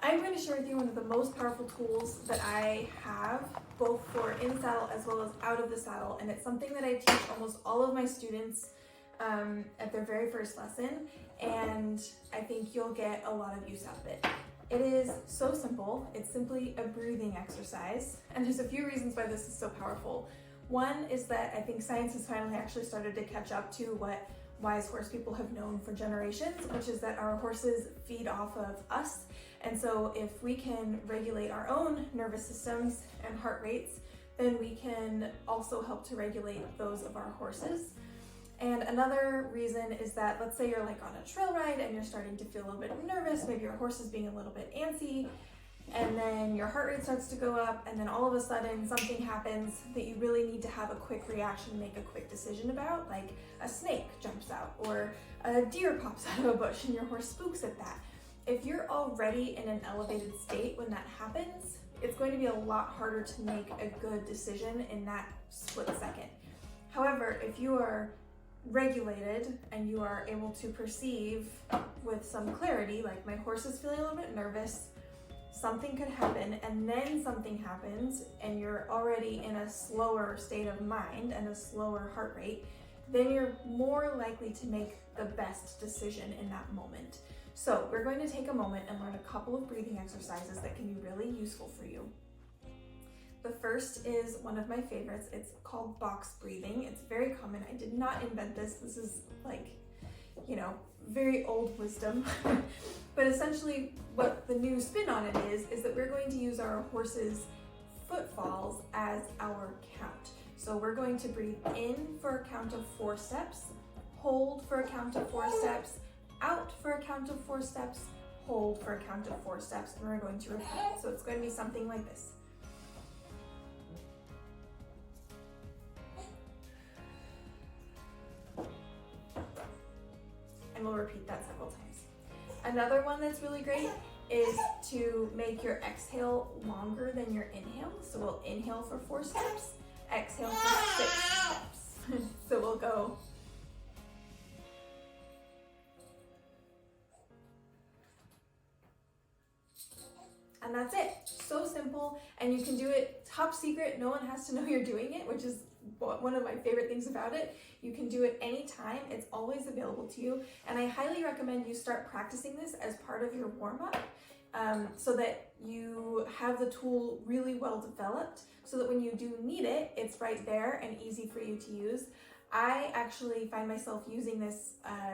I'm going to share with you one of the most powerful tools that I have, both for in the saddle as well as out of the saddle, and it's something that I teach almost all of my students at their very first lesson, and I think you'll get a lot of use out of it. It is so simple. It's simply a breathing exercise, and there's a few reasons why this is so powerful. One is that I think science has finally actually started to catch up to what wise horse people have known for generations, which is that our horses feed off of us. And so if we can regulate our own nervous systems and heart rates, then we can also help to regulate those of our horses. And another reason is that, let's say you're like on a trail ride and you're starting to feel a little bit nervous, maybe your horse is being a little bit antsy, and then your heart rate starts to go up, and then all of a sudden something happens that you really need to have a quick reaction, make a quick decision about, like a snake jumps out or a deer pops out of a bush and your horse spooks at that. If you're already in an elevated state when that happens, it's going to be a lot harder to make a good decision in that split second. However, if you are regulated and you are able to perceive with some clarity, like my horse is feeling a little bit nervous, something could happen, and then something happens and you're already in a slower state of mind and a slower heart rate, then you're more likely to make the best decision in that moment. So we're going to take a moment and learn a couple of breathing exercises that can be really useful for you. The first is one of my favorites. It's called box breathing. It's very common. I did not invent this. This is like, very old wisdom. But essentially what the new spin on it is that we're going to use our horse's footfalls as our count. So we're going to breathe in for a count of 4 steps, hold for a count of 4 steps, out for a count of 4 steps, hold for a count of 4 steps, and we're going to repeat. So it's going to be something like this. And we'll repeat that several times. Another one that's really great is to make your exhale longer than your inhale. So we'll inhale for 4 steps, exhale for 6 steps. So we'll go. And that's it. So simple, and you can do it top secret. No one has to know you're doing it, which is one of my favorite things about it. You can do it anytime. It's always available to you, and I highly recommend you start practicing this as part of your warm-up so that you have the tool really well developed, so that when you do need it, it's right there and easy for you to use. I actually find myself using this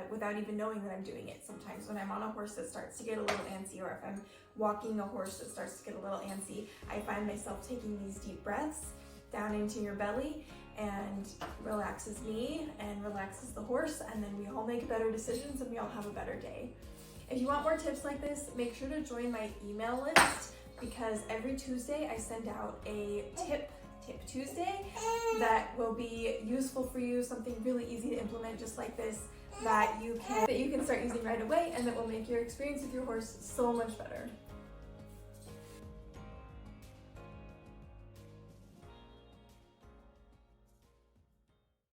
without even knowing that I'm doing it sometimes. When I'm on a horse that starts to get a little antsy, or if I'm walking a horse that starts to get a little antsy, I find myself taking these deep breaths down into your belly, and relaxes me and relaxes the horse, and then we all make better decisions and we all have a better day. If you want more tips like this, make sure to join my email list, because every Tuesday I send out a Tip Tuesday that will be useful for you, something really easy to implement just like this that you can start using right away, and that will make your experience with your horse so much better.